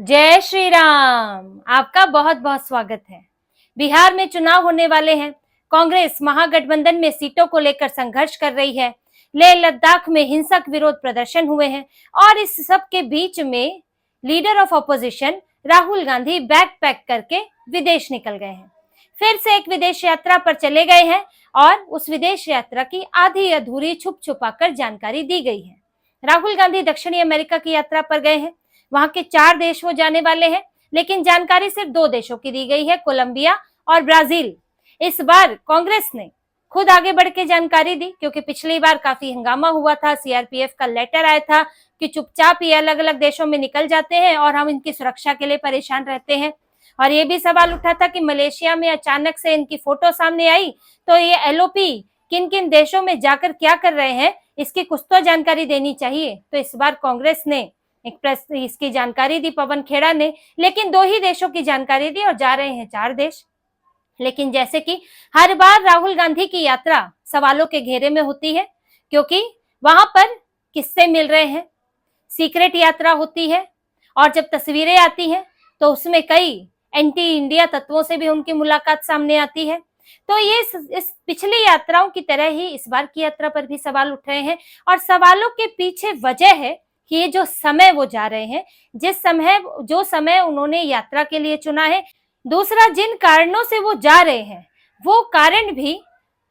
जय श्री राम। आपका बहुत बहुत स्वागत है। बिहार में चुनाव होने वाले हैं। कांग्रेस महागठबंधन में सीटों को लेकर संघर्ष कर रही है। लेह लद्दाख में हिंसक विरोध प्रदर्शन हुए हैं और इस सब के बीच में leader of opposition Rahul Gandhi bag pack करके विदेश निकल गए हैं। फिर से एक विदेश यात्रा पर चले गए हैं और उस विदेश यात्रा की आधी अधूरी छुप छुपाकर जानकारी दी गई है। राहुल गांधी दक्षिणी अमेरिका की यात्रा पर गए हैं। वहां के 4 देश वो जाने वाले हैं, लेकिन जानकारी सिर्फ 2 देशों की दी गई है, कोलंबिया और ब्राजील। इस बार कांग्रेस ने खुद आगे बढ़ के जानकारी दी, क्योंकि पिछली बार काफी हंगामा हुआ था। सीआरपीएफ का लेटर आया था कि चुपचाप ये अलग अलग देशों में निकल जाते हैं और हम इनकी सुरक्षा के लिए परेशान रहते हैं। और ये भी सवाल उठा था कि मलेशिया में अचानक से इनकी फोटो सामने आई, तो ये एलओपी किन किन देशों में जाकर क्या कर रहे हैं, इसकी कुछ तो जानकारी देनी चाहिए। तो इस बार कांग्रेस ने एक प्रेस इसकी जानकारी दी, पवन खेड़ा ने, लेकिन 2 ही देशों की जानकारी दी और जा रहे हैं 4 देश। लेकिन जैसे कि हर बार राहुल गांधी की यात्रा सवालों के घेरे में होती है, क्योंकि वहां पर किससे मिल रहे हैं, सीक्रेट यात्रा होती है और जब तस्वीरें आती हैं तो उसमें कई एंटी इंडिया तत्वों से भी उनकी मुलाकात सामने आती है। तो ये इस पिछली यात्राओं की तरह ही इस बार की यात्रा पर भी सवाल उठ रहे हैं और सवालों के पीछे वजह है कि ये जो समय वो जा रहे हैं, जो समय उन्होंने यात्रा के लिए चुना है, दूसरा जिन कारणों से वो जा रहे हैं वो कारण भी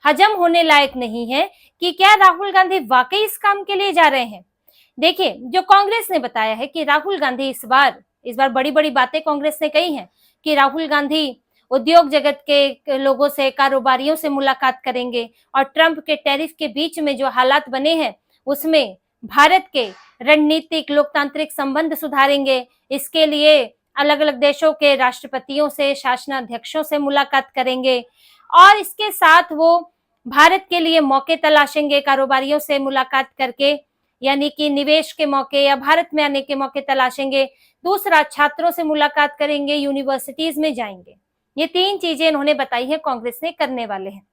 हजम होने लायक नहीं है कि क्या राहुल गांधी वाकई इस काम के लिए जा रहे हैं। देखिए, जो कांग्रेस ने बताया है कि राहुल गांधी इस बार बड़ी बड़ी बातें कांग्रेस ने कही हैं कि राहुल गांधी उद्योग जगत के लोगों से, कारोबारियों से मुलाकात करेंगे और ट्रंप के टैरिफ के बीच में जो हालात बने हैं उसमें भारत के रणनीतिक लोकतांत्रिक संबंध सुधारेंगे। इसके लिए अलग अलग देशों के राष्ट्रपतियों से, शासनाध्यक्षों से मुलाकात करेंगे और इसके साथ वो भारत के लिए मौके तलाशेंगे, कारोबारियों से मुलाकात करके, यानी कि निवेश के मौके या भारत में आने के मौके तलाशेंगे। दूसरा, छात्रों से मुलाकात करेंगे, यूनिवर्सिटीज में जाएंगे। ये 3 चीजें इन्होंने बताई है कांग्रेस ने करने वाले हैं।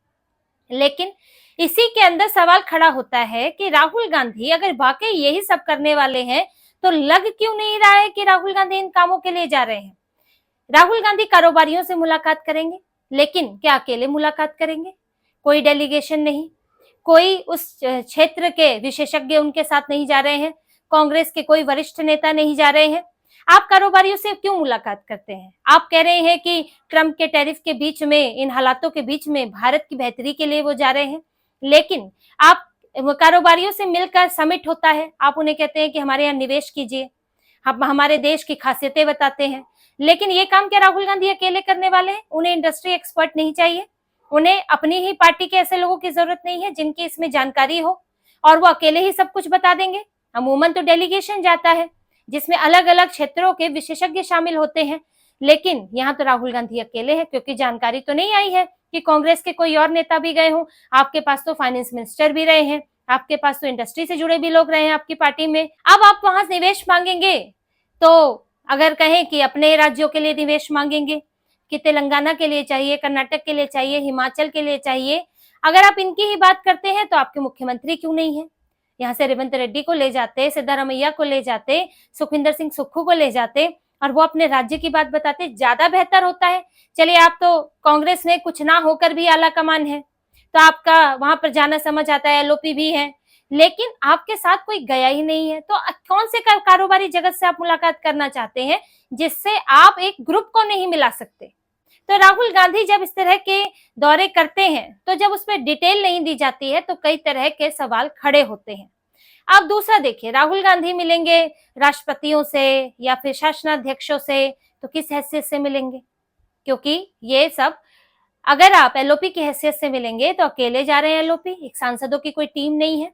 लेकिन इसी के अंदर सवाल खड़ा होता है कि राहुल गांधी अगर वाकई यही सब करने वाले हैं तो लग क्यों नहीं रहा है कि राहुल गांधी इन कामों के लिए जा रहे हैं। राहुल गांधी कारोबारियों से मुलाकात करेंगे, लेकिन क्या अकेले मुलाकात करेंगे? कोई डेलीगेशन नहीं, कोई उस क्षेत्र के विशेषज्ञ उनके साथ नहीं जा रहे हैं, कांग्रेस के कोई वरिष्ठ नेता नहीं जा रहे हैं। आप कारोबारियों से क्यों मुलाकात करते हैं? आप कह रहे हैं कि ट्रंप के टैरिफ के बीच में, इन हालातों के बीच में भारत की बेहतरी के लिए वो जा रहे हैं, लेकिन आप कारोबारियों से मिलकर समिट होता है, आप उन्हें कहते हैं कि हमारे यहाँ निवेश कीजिए, हम हमारे देश की खासियतें बताते हैं। लेकिन ये काम क्या राहुल गांधी अकेले करने वाले हैं? उन्हें इंडस्ट्री एक्सपर्ट नहीं चाहिए, उन्हें अपनी ही पार्टी के ऐसे लोगों की जरूरत नहीं है जिनकी इसमें जानकारी हो और वो अकेले ही सब कुछ बता देंगे। अमूमन तो डेलीगेशन जाता है जिसमें अलग अलग क्षेत्रों के विशेषज्ञ शामिल होते हैं, लेकिन यहाँ तो राहुल गांधी अकेले हैं, क्योंकि जानकारी तो नहीं आई है कि कांग्रेस के कोई और नेता भी गए हों। आपके पास तो फाइनेंस मिनिस्टर भी रहे हैं, आपके पास तो इंडस्ट्री से जुड़े भी लोग रहे हैं आपकी पार्टी में। अब आप वहां निवेश मांगेंगे तो अगर कहें कि अपने राज्यों के लिए निवेश मांगेंगे कि तेलंगाना के लिए चाहिए, कर्नाटक के लिए चाहिए, हिमाचल के लिए चाहिए, अगर आप इनकी ही बात करते हैं तो आपके मुख्यमंत्री क्यों नहीं है? यहाँ से रेवंत रेड्डी को ले जाते, सिद्धारमैया को ले जाते, सुखविंदर सिंह सुक्खू को ले जाते और वो अपने राज्य की बात बताते, ज्यादा बेहतर होता है। चलिए, आप तो कांग्रेस में कुछ ना होकर भी आला कमान है, तो आपका वहां पर जाना समझ आता है, एलओपी भी है, लेकिन आपके साथ कोई गया ही नहीं है। तो कौन से कारोबारी जगत से आप मुलाकात करना चाहते हैं जिससे आप एक ग्रुप को नहीं मिला सकते? तो राहुल गांधी जब इस तरह के दौरे करते हैं तो जब उस पर डिटेल नहीं दी जाती है तो कई तरह के सवाल खड़े होते हैं। आप दूसरा देखिए, राहुल गांधी मिलेंगे राष्ट्रपतियों से या फिर शासनाध्यक्षों से, तो किस हैसियत से मिलेंगे? क्योंकि ये सब, अगर आप एलओपी की हैसियत से मिलेंगे तो अकेले जा रहे हैं एलओपी, एक सांसदों की कोई टीम नहीं है,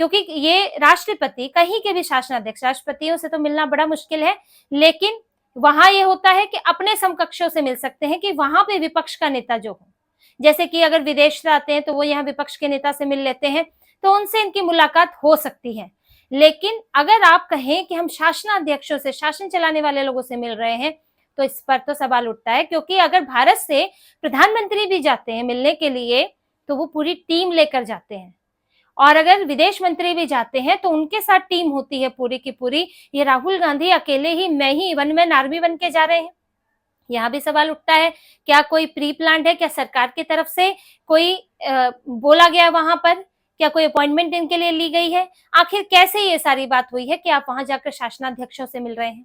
क्योंकि ये राष्ट्रपति, कहीं के भी शासनाध्यक्ष, राष्ट्रपतियों से तो मिलना बड़ा मुश्किल है, लेकिन वहां ये होता है कि अपने समकक्षों से मिल सकते हैं कि वहां पे विपक्ष का नेता जो हो, जैसे कि अगर विदेश से आते हैं तो वो यहाँ विपक्ष के नेता से मिल लेते हैं, तो उनसे इनकी मुलाकात हो सकती है। लेकिन अगर आप कहें कि हम शासनाध्यक्षों से, शासन चलाने वाले लोगों से मिल रहे हैं, तो इस पर तो सवाल उठता है, क्योंकि अगर भारत से प्रधानमंत्री भी जाते हैं मिलने के लिए तो वो पूरी टीम लेकर जाते हैं और अगर विदेश मंत्री भी जाते हैं तो उनके साथ टीम होती है पूरी की पूरी। ये राहुल गांधी अकेले ही मैं ही वन मैन आर्मी बन के जा रहे हैं। यहाँ भी सवाल उठता है, क्या कोई प्री प्लान्ड है? क्या सरकार की तरफ से कोई बोला गया वहां पर? क्या कोई अपॉइंटमेंट इनके लिए ली गई है? आखिर कैसे ये सारी बात हुई है कि आप वहां जाकर शासनाध्यक्षों से मिल रहे हैं?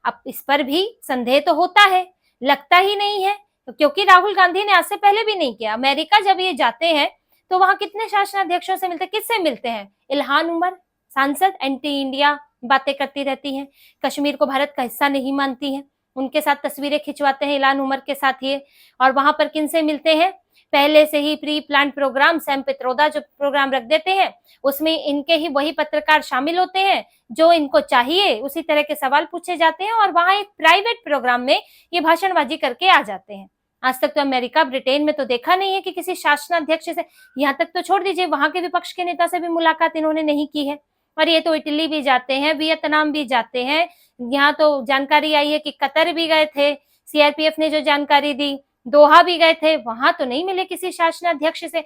अब इस पर भी संदेह तो होता है, लगता ही नहीं है, क्योंकि राहुल गांधी ने आज से पहले भी नहीं किया। अमेरिका जब ये जाते हैं तो वहां कितने शासनाध्यक्षों से मिलते, किससे मिलते हैं? इल्हान उमर सांसद एंटी इंडिया बातें करती रहती हैं, कश्मीर को भारत का हिस्सा नहीं मानती हैं, उनके साथ तस्वीरें खिंचवाते हैं इल्हान उमर के साथ ये। और वहां पर किनसे मिलते हैं? पहले से ही pre plan program Sam Pitroda जो प्रोग्राम रख देते हैं, उसमें इनके ही वही पत्रकार शामिल होते हैं जो इनको चाहिए उसी तरह के सवाल पूछे जाते हैं, और वहां एक प्राइवेट प्रोग्राम में ये भाषणबाजी करके आ जाते हैं। आज तक तो अमेरिका ब्रिटेन में तो देखा नहीं है कि किसी शासनाध्यक्ष से, यहाँ तक तो छोड़ दीजिए, वहां के विपक्ष के नेता से भी मुलाकात इन्होंने नहीं की है। और ये तो इटली भी जाते हैं, वियतनाम भी जाते हैं, यहाँ तो जानकारी आई है कि कतर भी गए थे, सीआरपीएफ ने जो जानकारी दी, दोहा भी गए थे, वहां तो नहीं मिले किसी शासनाध्यक्ष से।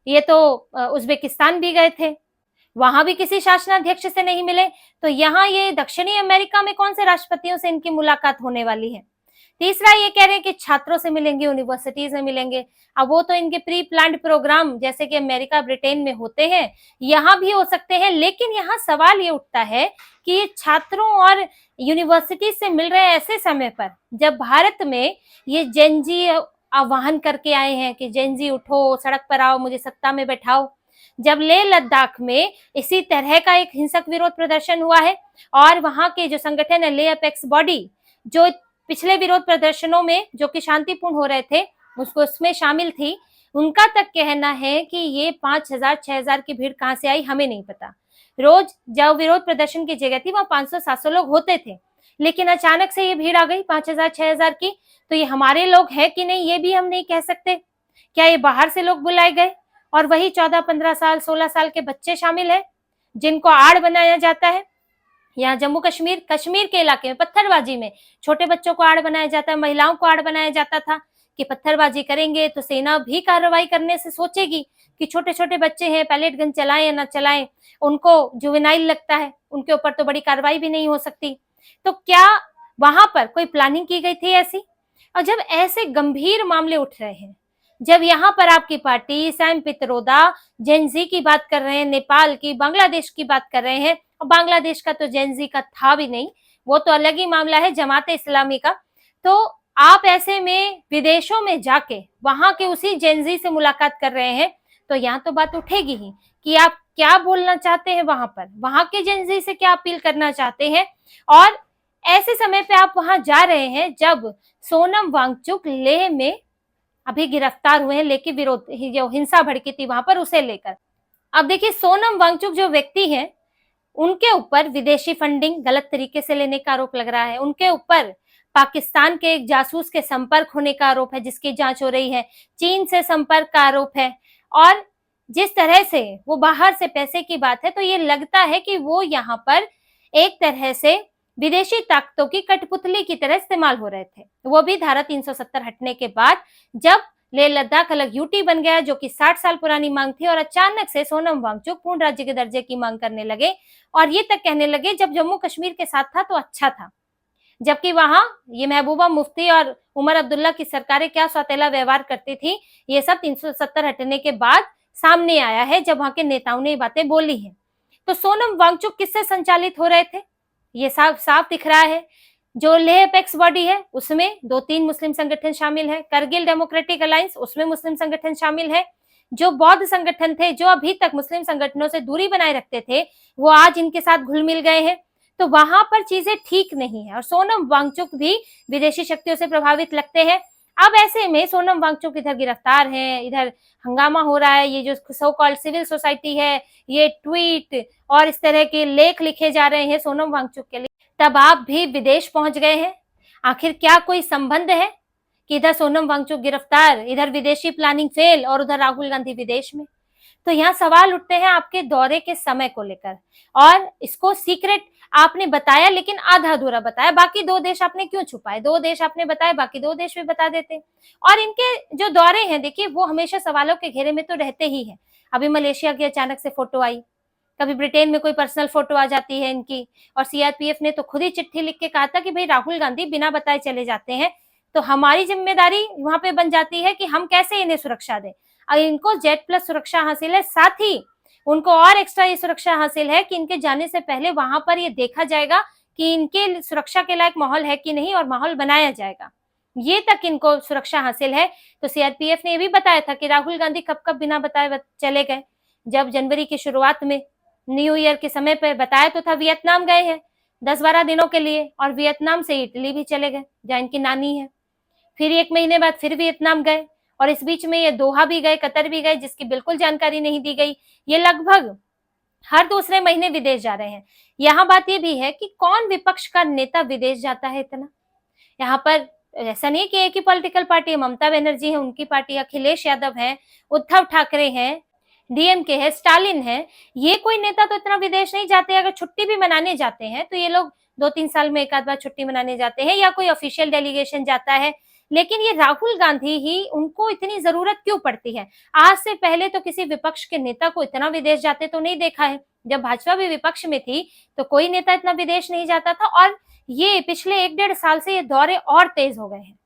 ये तो उज्बेकिस्तान भी गए थे, वहां भी किसी शासनाध्यक्ष से नहीं मिले। तो यहाँ ये दक्षिणी अमेरिका में कौन से राष्ट्रपतियों से इनकी मुलाकात होने वाली है? तीसरा ये कह रहे हैं कि छात्रों से मिलेंगे, यूनिवर्सिटीज में मिलेंगे। अब वो तो इनके प्री प्लान्ड प्रोग्राम जैसे कि अमेरिका ब्रिटेन में होते हैं, यहाँ भी हो सकते हैं। लेकिन यहाँ सवाल ये उठता है कि ये छात्रों और यूनिवर्सिटी से मिल रहे हैं ऐसे समय पर जब भारत में ये जेनजी आह्वान करके आए हैं कि जेनजी उठो, सड़क पर आओ, मुझे सत्ता में बैठाओ। जब लेह लद्दाख में इसी तरह का एक हिंसक विरोध प्रदर्शन हुआ है और वहां के जो संगठन है लेह अपेक्स बॉडी, जो पिछले विरोध प्रदर्शनों में जो कि शांतिपूर्ण हो रहे थे उसमें शामिल थी, उनका तक कहना है कि ये 5,000 6,000 की भीड़ कहां से आई हमें नहीं पता। रोज जब विरोध प्रदर्शन की जगह थी वहां 500-700 लोग होते थे, लेकिन अचानक से ये भीड़ आ गई 5,000 6,000 की। तो ये हमारे लोग हैं कि नहीं ये भी हम नहीं कह सकते। क्या ये बाहर से लोग बुलाए गए? और वही 14-15 साल 16 साल के बच्चे शामिल हैं जिनको आड़ बनाया जाता है। यहाँ जम्मू कश्मीर के इलाके में पत्थरबाजी में छोटे बच्चों को आड़ बनाया जाता है, महिलाओं को आड़ बनाया जाता था कि पत्थरबाजी करेंगे तो सेना भी कार्रवाई करने से सोचेगी कि छोटे छोटे बच्चे हैं, पैलेट गन चलाएं या ना चलाएं, उनको जुवेनाइल लगता है, उनके ऊपर तो बड़ी कार्रवाई भी नहीं हो सकती। तो क्या वहां पर कोई प्लानिंग की गई थी ऐसी? और जब ऐसे गंभीर मामले उठ रहे हैं, जब यहाँ पर आपकी पार्टी सैम पित्रोदा जेनजी की बात कर रहे हैं, नेपाल की, बांग्लादेश की बात कर रहे हैं, और बांग्लादेश का तो जेनजी का था भी नहीं, वो तो अलग ही मामला है जमाते इस्लामी का। तो आप ऐसे में विदेशों में जाके वहां के उसी जेनजी से मुलाकात कर रहे हैं, तो यहाँ तो बात उठेगी ही कि आप क्या बोलना चाहते हैं वहां पर, वहां के जेनजी से क्या अपील करना चाहते हैं। और ऐसे समय पे आप वहां जा रहे हैं जब सोनम वांगचुक लेह में अभी गिरफ्तार हुए हैं, लेकिन विरोध जो हिंसा भड़की थी वहां पर उसे लेकर। अब देखिए सोनम वांगचुक जो व्यक्ति हैं, उनके ऊपर विदेशी फंडिंग गलत तरीके से लेने का आरोप लग रहा है, उनके ऊपर पाकिस्तान के एक जासूस के संपर्क होने का आरोप है जिसकी जांच हो रही है, चीन से संपर्क का आरोप है, और जिस तरह से वो बाहर से पैसे की बात है तो ये लगता है कि वो यहाँ पर एक तरह से विदेशी ताकतों की कठपुतली की तरह इस्तेमाल हो रहे थे। वो भी धारा 370 हटने के बाद, जब लेह लद्दाख अलग यूटी बन गया जो कि 60 साल पुरानी मांग थी, और अचानक से सोनम वांगचुक पूर्ण राज्य के दर्जे की मांग करने लगे, और ये तक कहने लगे जब जम्मू कश्मीर के साथ था तो अच्छा था, जबकि वहां ये महबूबा मुफ्ती और उमर अब्दुल्ला की सरकारें क्या सौतेला व्यवहार करती थी, ये सब 370 हटने के बाद सामने आया है जब वहां के नेताओं ने ये बातें बोली हैं। तो सोनम वांगचुक किससे संचालित हो रहे थे ये साफ साफ दिख रहा है। जो लेह अपेक्स बॉडी है उसमें 2-3 मुस्लिम संगठन शामिल है, करगिल डेमोक्रेटिक अलायंस उसमें मुस्लिम संगठन शामिल है, जो बौद्ध संगठन थे जो अभी तक मुस्लिम संगठनों से दूरी बनाए रखते थे वो आज इनके साथ घुल मिल गए हैं। तो वहां पर चीजें ठीक नहीं है, और सोनम वांगचुक भी विदेशी शक्तियों से प्रभावित लगते हैं। अब ऐसे में सोनम वांगचुक इधर गिरफ्तार हैं, इधर हंगामा हो रहा है, ये जो सो कॉल्ड सिविल सोसाइटी है, ये ट्वीट और इस तरह के लेख लिखे जा रहे हैं सोनम वांगचुक के लिए, तब आप भी विदेश पहुंच गए हैं। आखिर क्या कोई संबंध है कि इधर सोनम वांगचुक गिरफ्तार, इधर विदेशी प्लानिंग फेल और उधर राहुल गांधी विदेश में? तो यहाँ सवाल उठते हैं आपके दौरे के समय को लेकर, और इसको सीक्रेट आपने बताया लेकिन आधा अधूरा बताया, बाकी 2 देश आपने क्यों छुपाए? 2 देश आपने बताए, बाकी 2 देश भी बता देते। और इनके जो दौरे हैं देखिए वो हमेशा सवालों के घेरे में तो रहते ही हैं। अभी मलेशिया की अचानक से फोटो आई, कभी ब्रिटेन में कोई पर्सनल फोटो आ जाती है इनकी, और सीआरपीएफ ने तो खुद ही चिट्ठी लिख के कहा था कि भाई राहुल गांधी बिना बताए चले जाते हैं, तो हमारी जिम्मेदारी वहां पे बन जाती है कि हम कैसे इन्हें सुरक्षा दें। और इनको जेड प्लस सुरक्षा हासिल है, साथ ही उनको और एक्स्ट्रा ये सुरक्षा हासिल है कि इनके जाने से पहले वहां पर ये देखा जाएगा कि इनके सुरक्षा के लायक माहौल है कि नहीं, और माहौल बनाया जाएगा। ये तक इनको सुरक्षा हासिल है। तो सीआरपीएफ ने ये भी बताया था कि राहुल गांधी कब कब बिना बताए चले गए। जब जनवरी की शुरुआत में न्यू ईयर के समय पर बताया तो था वियतनाम गए हैं 10-12 दिनों के लिए, और वियतनाम से इटली भी चले गए जहाँ इनकी नानी है। फिर 1 महीने बाद फिर वियतनाम गए, और इस बीच में ये दोहा भी गए, कतर भी गए, जिसकी बिल्कुल जानकारी नहीं दी गई। ये लगभग हर दूसरे महीने विदेश जा रहे हैं। यहाँ बात ये भी है कि कौन विपक्ष का नेता विदेश जाता है इतना। यहाँ पर ऐसा नहीं कि एक ही पॉलिटिकल पार्टी है, ममता बनर्जी है उनकी पार्टी, अखिलेश यादव है, उद्धव ठाकरे हैं, डीएमके है, स्टालिन है। ये कोई नेता तो इतना विदेश नहीं जाते। अगर छुट्टी भी मनाने जाते हैं तो ये लोग 2-3 साल में एक आध बार छुट्टी मनाने जाते हैं, या कोई ऑफिशियल डेलीगेशन जाता है। लेकिन ये राहुल गांधी ही, उनको इतनी जरूरत क्यों पड़ती है? आज से पहले तो किसी विपक्ष के नेता को इतना विदेश जाते तो नहीं देखा है। जब भाजपा भी विपक्ष में थी तो कोई नेता इतना विदेश नहीं जाता था, और ये पिछले 1-1.5 साल से ये दौरे और तेज हो गए हैं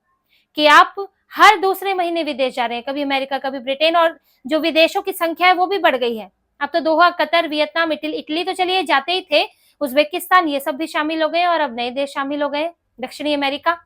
कि आप हर दूसरे महीने विदेश जा रहे हैं, कभी अमेरिका, कभी ब्रिटेन, और जो विदेशों की संख्या है वो भी बढ़ गई है। अब तो दोहा, कतर, वियतनाम, इटली तो चलिए जाते ही थे, उज्बेकिस्तान, ये सब भी शामिल हो गए, और अब नए देश शामिल हो गए, दक्षिणी अमेरिका।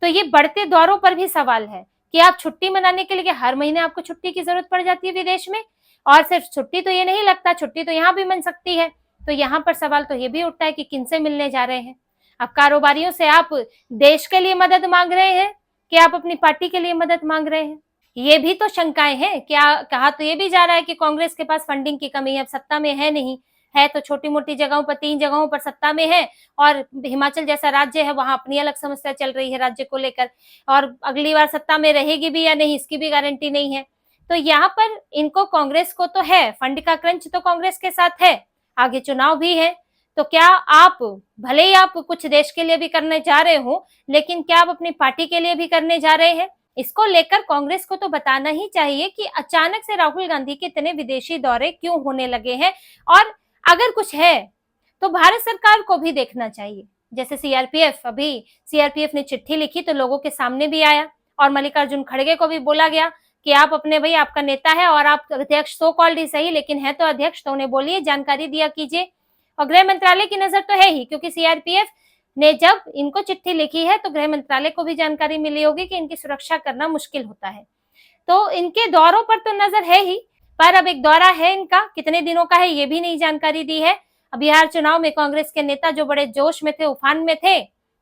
तो ये बढ़ते दौरों पर भी सवाल है कि आप छुट्टी मनाने के लिए हर महीने आपको छुट्टी की जरूरत पड़ जाती है विदेश में, और सिर्फ छुट्टी तो ये नहीं लगता, छुट्टी तो यहाँ भी मिल सकती है। तो यहाँ पर सवाल तो ये भी उठता है कि किनसे मिलने जा रहे हैं। अब कारोबारियों से आप देश के लिए मदद मांग रहे हैं कि आप अपनी पार्टी के लिए मदद मांग रहे हैं, ये भी तो शंकाएं हैं। क्या कहा तो ये भी जा रहा है कि कांग्रेस के पास फंडिंग की कमी है, अब सत्ता में है नहीं, है तो छोटी मोटी जगहों पर, 3 जगहों पर सत्ता में है, और हिमाचल जैसा राज्य है वहां अपनी अलग समस्या चल रही है राज्य को लेकर, और अगली बार सत्ता में रहेगी भी या नहीं इसकी भी गारंटी नहीं है। तो यहाँ पर इनको, कांग्रेस को तो है फंड का क्रंच, तो कांग्रेस के साथ है, आगे चुनाव भी है। तो क्या आप, भले ही आप कुछ देश के लिए भी करने जा रहे हो, लेकिन क्या आप अपनी पार्टी के लिए भी करने जा रहे हैं? इसको लेकर कांग्रेस को तो बताना ही चाहिए कि अचानक से राहुल गांधी के इतने विदेशी दौरे क्यों होने लगे हैं, और अगर कुछ है तो भारत सरकार को भी देखना चाहिए। जैसे सीआरपीएफ, अभी सीआरपीएफ ने चिट्ठी लिखी तो लोगों के सामने भी आया, और मल्लिकार्जुन खड़गे को भी बोला गया कि आप अपने, भाई आपका नेता है और आप अध्यक्ष सो कॉल्ड ही सही, लेकिन है तो अध्यक्ष, तो उन्हें बोलिए, जानकारी दिया कीजिए। और गृह मंत्रालय की नजर तो है ही, क्योंकि सीआरपीएफ ने जब इनको चिट्ठी लिखी है तो गृह मंत्रालय को भी जानकारी मिली होगी कि इनकी सुरक्षा करना मुश्किल होता है। तो इनके दौरों पर तो नजर है ही, पर अब एक दौरा है इनका, कितने दिनों का है ये भी नहीं जानकारी दी है। अब बिहार चुनाव में कांग्रेस के नेता जो बड़े जोश में थे, उफान में थे,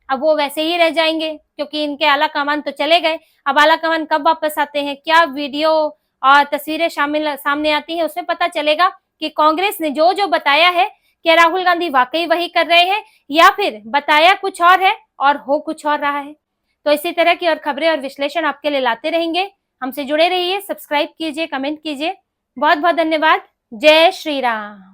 अब वो वैसे ही रह जाएंगे, क्योंकि इनके आला कमान तो चले गए। अब आला कमान कब वापस आते हैं, क्या वीडियो और तस्वीरें सामने आती हैं, उसमें पता चलेगा कि कांग्रेस ने जो जो बताया है, क्या राहुल गांधी वाकई वही कर रहे हैं, या फिर बताया कुछ और है और हो कुछ और रहा है। तो इसी तरह की और खबरें और विश्लेषण आपके लिए लाते रहेंगे। हमसे जुड़े रहिए, सब्सक्राइब कीजिए, कमेंट कीजिए। बहुत बहुत धन्यवाद। जय श्री राम।